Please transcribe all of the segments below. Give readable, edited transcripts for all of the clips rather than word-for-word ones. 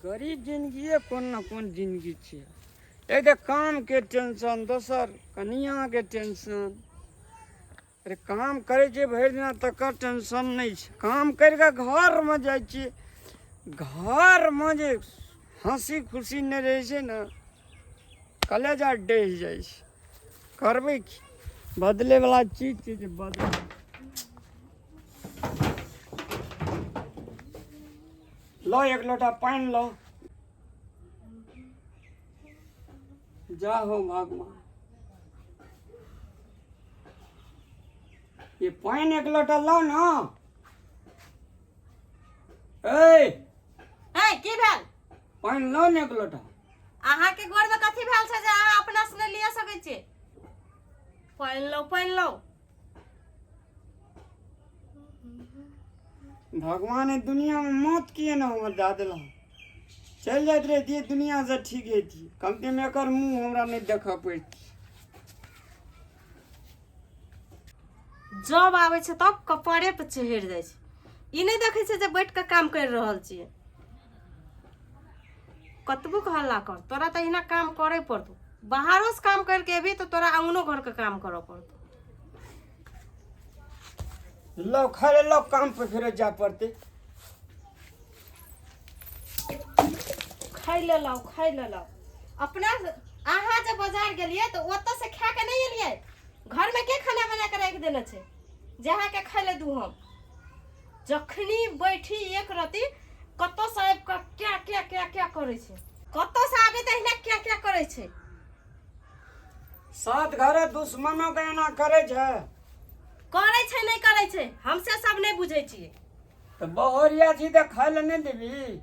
गरीब जिंदगी कोन ना कोन जिंदगी छे। एक तो काम के टेंशन, दोसर कनिया के टेंशन। अरे काम करे छे भरि दिना तक टेंशन नहीं छे। काम करके घर में जाए छे, घर में जे हंसी खुशी नहीं रहे छे ना, कलेजा डह जाए छे। करबे की, बदले वाला चीज छे जे बदले। लो एक लोटा पानी लो। जा हो भगवान, ये पानी एक लोटा लो ना। ए की भेल? पानी लो ने एक लोटा। अहाँ के गोर में कथी भेल छै जे अहाँ अपना से लिया सकै छी? पानी लो, पानी लो। भगवान ने दुनिया में मौत किए ना हमर दा दिला। चल जात रही दुनिया से ठीक है थी। कम से कम एकर मुंह हमरा नहीं देखा पड़ती। जब आवे छै तब कपड़े पे चढ़ जाए छै। ई नहीं देखे छै जे बैठ के काम कर रहल छियै। कतबो हल्ला कर, तोरा तो इना काम करे पड़तो। बाहरों से काम करके भी तो तोरा अंगनो घर के काम करे पड़तो। लो खड़े लो, काम पे फिर जा पड़ते। खाई ले लाओ, खाई ले लाओ। अपना अहाँ जब बाजार गेलिए तो ओतऽ से खा के नहीं एलिए। घर में के खाना बना के रख देने छे जहाँ के खाई ले दू हम। जखनी बैठी एक रति कतो साहब का क्या क्या क्या क्या करे छे, कतो साहब त इना क्या क्या करे छे। सात घरे दुश्मनों के एना करे छे। करे छे नहीं करे छे, हमसे सब नहीं बुझे छिए। तो बहरिया छी तो खाई ले नहीं देबी।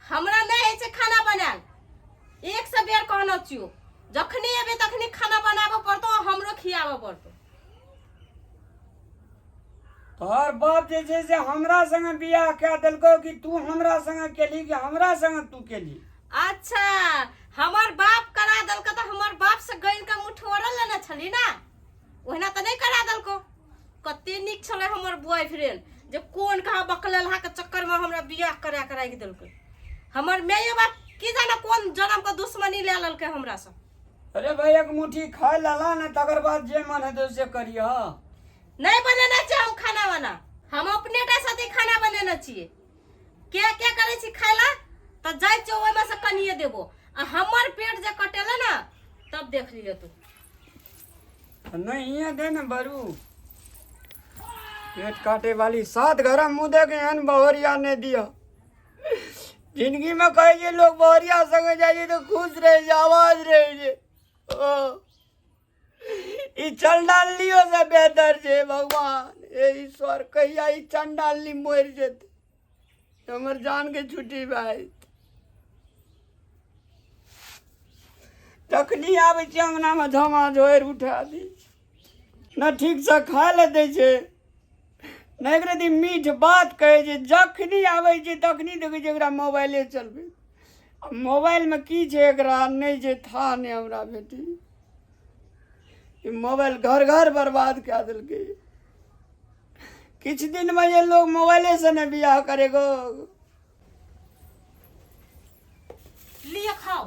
हमरा नहीं है छे खाना बनाल। एक से बेर कहनो छियो, जखनी एबे तखनी खाना बनाबो पड़तो, हमरो खियाबो पड़तो। तोहर बाप जे छे से हमरा संगे बियाह क्या दिलको कि तू हमरा संगे केली कि हमरा संगे तू केली? अच्छा, हमर बाप करा दलको तो हमर बाप से गइन का मुठ ओरल लेना छली ना, ओहिना तो नहीं करा दलको। कते निक छले हमर बॉयफ्रेंड जे कोन कहा बकललहा के चक्कर में हमरा बियाह करा के राख देलको। हमर माय बाप की जाने कोन जन्म का दुश्मनी ले ललके हमरा से। अरे भाई एक मुट्ठी खाई लाला ना, तकर बाद जे मन है तो से करिया। नहीं बनेना चाहिए हम खाना वाना। हम अपने टा साथे खाना बनेना चाहिए। क्या क्या करे छी खाइला तो जाय छो ओय में से कनिए देबो। आ हमर पेट जे कटेला ना तब देख लियो तू। नहीं ये दे ना बरू, पेट काटे वाली सात घर मुदे के हन बहरिया ने दिया। जिंदगी में कहे जे लोग बहरिया संगे जाइए तो खुश रहे, आवाज रहे। ई चंडालियों से बेहतर छे भगवान। ए ईश्वर कहिया ई चंडाली मर जेते, हमर जान के छुट्टी भाई। तखनी आवे छी अंगना में धमा झोर उठा दी, न ठीक से खा ले दे छे, न एकरती मीठ बात कहे छे। जखनी आवे छे तखनी देखे छे एकरा मोबाइले चलबे। मोबाइल में की छे एकरा नहीं छे था नहीं हमरा बेटी। मोबाइल घर घर बर्बाद क्या दिल के। किछ दिन में ये लोग मोबाइले से न बियाह करेगो। लिए खाओ।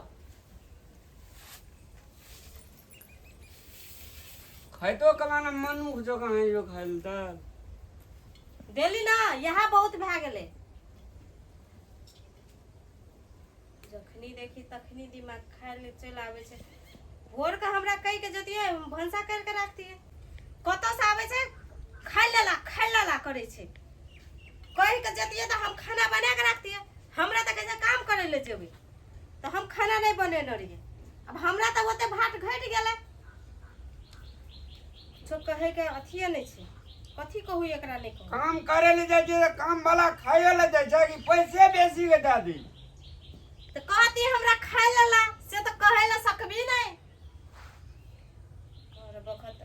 खाई तो कमाना मनुख जो कहाँ जो खाइल दाल देली ना, यहाँ बहुत भा गेले। जखनी देखी तखनी दिमाग खाए ले चल आवे छे। भोर का हमरा कई के जतिए भंसा करके रखती है। कतो से आवे छे खाई लेला करे छे। कई के जतिए तो हम खाना बना के रखती है। हमरा त कैसे काम करे ले जेबी तो हम खाना नहीं बने न रही। अब हमरा तो ओते भात घट गेले। जो कहे के अथिए नहीं छे, कथी कहू एकरा नहीं कहू। काम करे ले जाए छे, काम वाला खाए ले जाए छे कि पैसे बेसी के दा दी। तो कहती हमरा खाई लेला से तो कहे ला सकबी नहीं।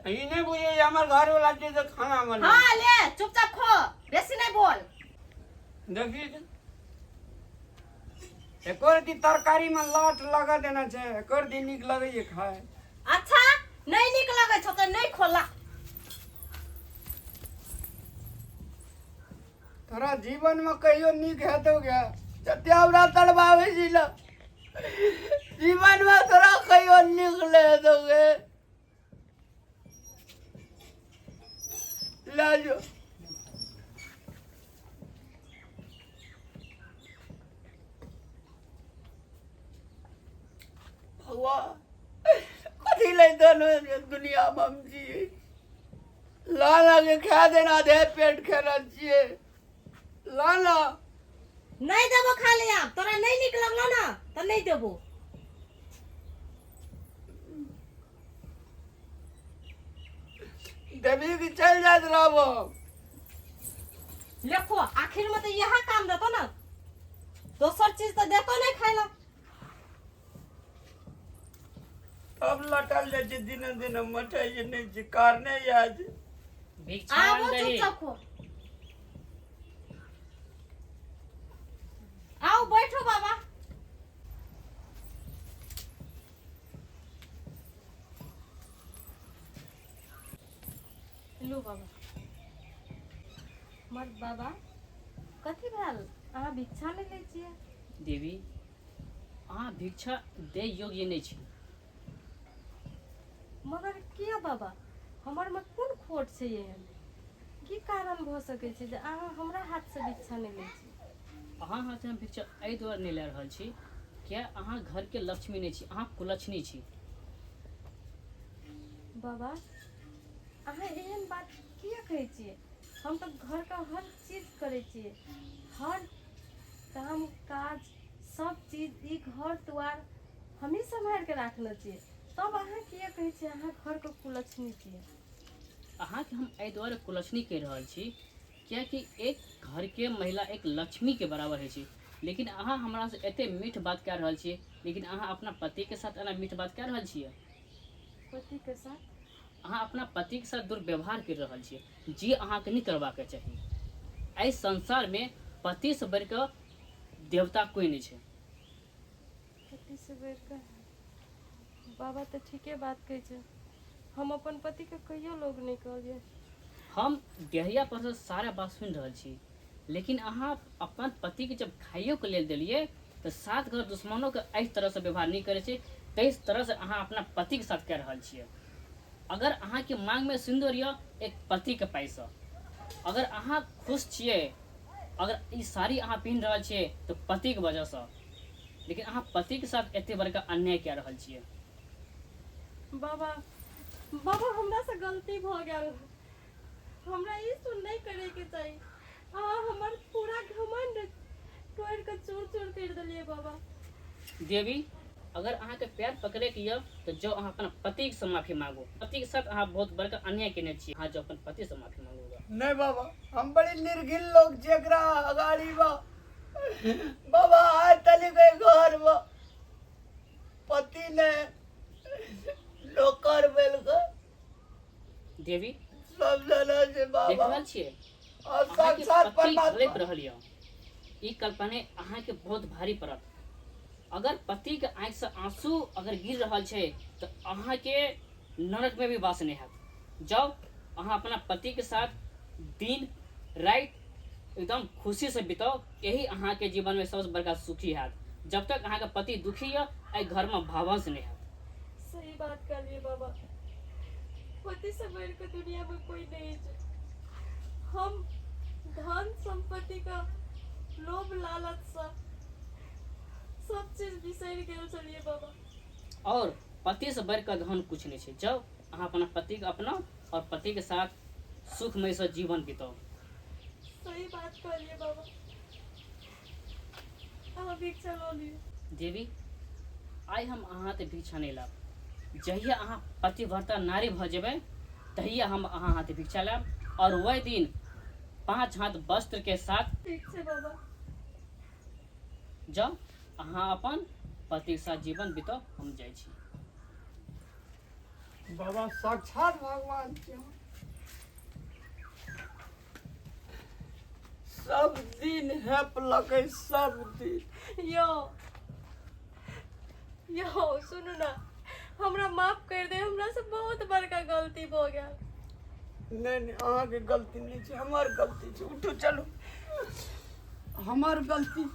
ई नहीं बुझे हमर घर वाला चीज खाना बने। हां ले चुपचाप खो, बेसी नहीं बोल। देखी एकर दी तरकारी में लाट लगा देना छे, एकर दी निक लगे ये खाए। अच्छा नहीं निक लगे छ तो नहीं खोला। तोरा जीवन में कहियो निक हेतौ क्या? कते हमरा तड़बावे छी ना जीवन में तोरा कहियो निकले दोगे ले जो भगवान कथी ले दुनिया में हम जी लाला के खा देना दे पेट खेला छिए लाला नहीं देबो खा ले आप तोरा नहीं निक लगलो ना तो नहीं देबो देवी की चल जात रहबो देखो आखिर में तो यह काम देतो ना दोसर चीज तो देतो नहीं खाइला अब लटल जाए छै दिन दिन मठे जे नहीं छै कारने याद भिक्षा आओ दही चुपचाप खो आओ बैठो बाबा लो बाबा मर बाबा कथी भेल अहाँ भिक्षा ले लै छियै देवी अहाँ भिक्षा दे योग्य नहीं छी मगर किया बाबा हमर में कोन खोट छै एहन की कारण भ सकै छै जे अहाँ हमरा हाथ से भिक्षा नहि लै छी अहाँ हाथ हम भिक्षा एहि दुआरे नहीं ले रहल छी क्या अहाँ घर के लक्ष्मी नहीं छी अहाँ कुलक्ष्मी छी बाबा अहाँ एहन बात किया कहै छियै हम तो घर का हर चीज करे छियै हर काम काज सब चीज ई घर द्वार हम ही संभाल के राखले छियै तब अहाँ किया कहै छियै अहाँ घर के कुलक्ष्मी छियै अहाँ के हम एहि दुआरे कुलक्ष्मी कह रहल छी कियाकि एक घर के महिला एक लक्ष्मी के बराबर है छी लेकिन अहाँ हमरा से एते मीठ बात कह रहल छियै लेकिन अहाँ अपना पति के साथ एना मीठ बात कह रहल छियै पति के साथ अहाँ अपना पति के साथ दुर्व्यवहार कर रहल छियै जे अहाँके नहीं करबाक चाही एहि संसार में पति से बढ़ के देवता कोई नहीं छै पति से बढ़ के बाबा तो ठीके बात कहै छै हम अपन पति के कहियो लोग नहीं कहलिए हम देहरिया पर से सारा बात सुन रहल छी लेकिन अहाँ अपन पति के जब खाइयो के लेल देलिए तो सात घर दुश्मनों के एहि तरह से व्यवहार नहीं करे छै तेइस तरह से अहाँ अपना पति के साथ कह रहल छियै अगर अहाँ के मांग में सिंदूर य एक पति के पैसा अगर अहाँ खुश छियै अगर ई साड़ी अहाँ पिन्ह रहल छियै तो पति के वजह से लेकिन अहाँ पति के साथ एते बड़का अन्याय कह रहल छियै बाबा बाबा हमरा से गलती भ गेल हमरा ई सुन नहीं करे के चाहिए अहाँ हमर पूरा घमंड तोड़ के चूर चूर कर देलिए बाबा देवी अगर अहाँ के पैर पकड़े के ये तो जो अहाँ अपन पति से माफी मांगो पति के साथ अहाँ बहुत बड़का अन्याय केने छी अहाँ जो अपन पति से माफी मांगोगा नहीं बाबा हम बड़ी निर्घिन लोग जेकरा अगाड़ी बा बाबा आज तली गए घर बा पति ने नौकर बेल का देवी सब जना से देख बाबा रहल छियै और अहाँ के साक्षात पति घरैत परमात्मा रहल य ई कल्पने अहाँ के बहुत भारी पड़त अगर पति के आंख से आंसू अगर गिर रहल छै तो अहाँ के नरक में भी वास नहीं हैत जाओ अहाँ अपना पति के साथ दिन रात एकदम खुशी से बिताओ यही अहाँ के जीवन में सबसे बड़का सुखी हैत जब तक अहाँ के पति दुखी है एहि घर में भावंश नहीं हैत सही बात कर लिए बाबा पति से बढ़ के दुनिया में कोई नहीं है हम धन संपत्ति का लोभ लालच सा सब चीज बिसर गेल चलिए बाबा और पति से बढ़कर धन कुछ नहीं है जाओ अहाँ अपना पति के अपना और पति के साथ सुखमय से जीवन बिताओ सही बात कर लिए बाबा अहाँ भिक्षा लो लियो देवी आइ हम अहाँ ते भिक्षा नहीं लाब जहिया अहाँ पतिव्रता नारी भ जेबै तहिया हम अहाँ हाथ भिक्षा लाब और वह दिन 5 हाथ वस्त्र के साथ ठीक है बाबा जाओ अहाँ अपन पति के साथ जीवन बिताओ हम जाइ छी बाबा साक्षात भगवान के सब दिन हेप लगे सब दिन यो यो सुनू ना हमरा माफ कर दे हमरा से बहुत बड़का गलती हो गया नहीं नहीं अहाँ के गलती नहीं है हमार गलती है उठो चलो हमार गलती है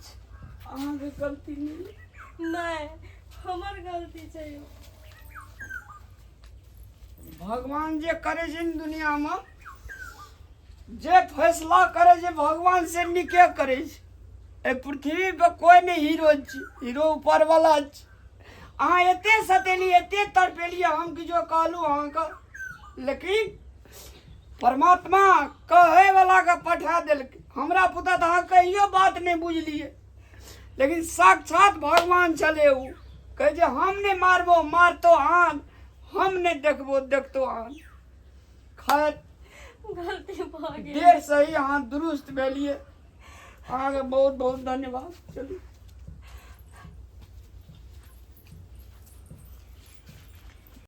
अहाँके गलती नहीं। नहीं हमर गलती छै। भगवान जे करे छै न दुनिया में, जे फैसला करे छै भगवान से नीके करे छै। ए पृथ्वी पे कोई नहीं हीरो छै, हीरो ऊपर वाला छै। अहाँ एते सतेली एते तड़पेलिए, हम किछो कहलू अहाँके, लेकिन परमात्मा कहे वाला के पठा देलकै। हमरा पुता तो अहाँ कहियो बात नहीं बुझलिए, लेकिन साक्षात भगवान चले उ कहे जे हम नहीं मारबो मारतो आन, हम नहीं देखबो देखतो आन। खैर गलती भ गेल। देर से ही अहाँ दुरुस्त भेलिए, अहाँके बहुत बहुत धन्यवाद। चलू।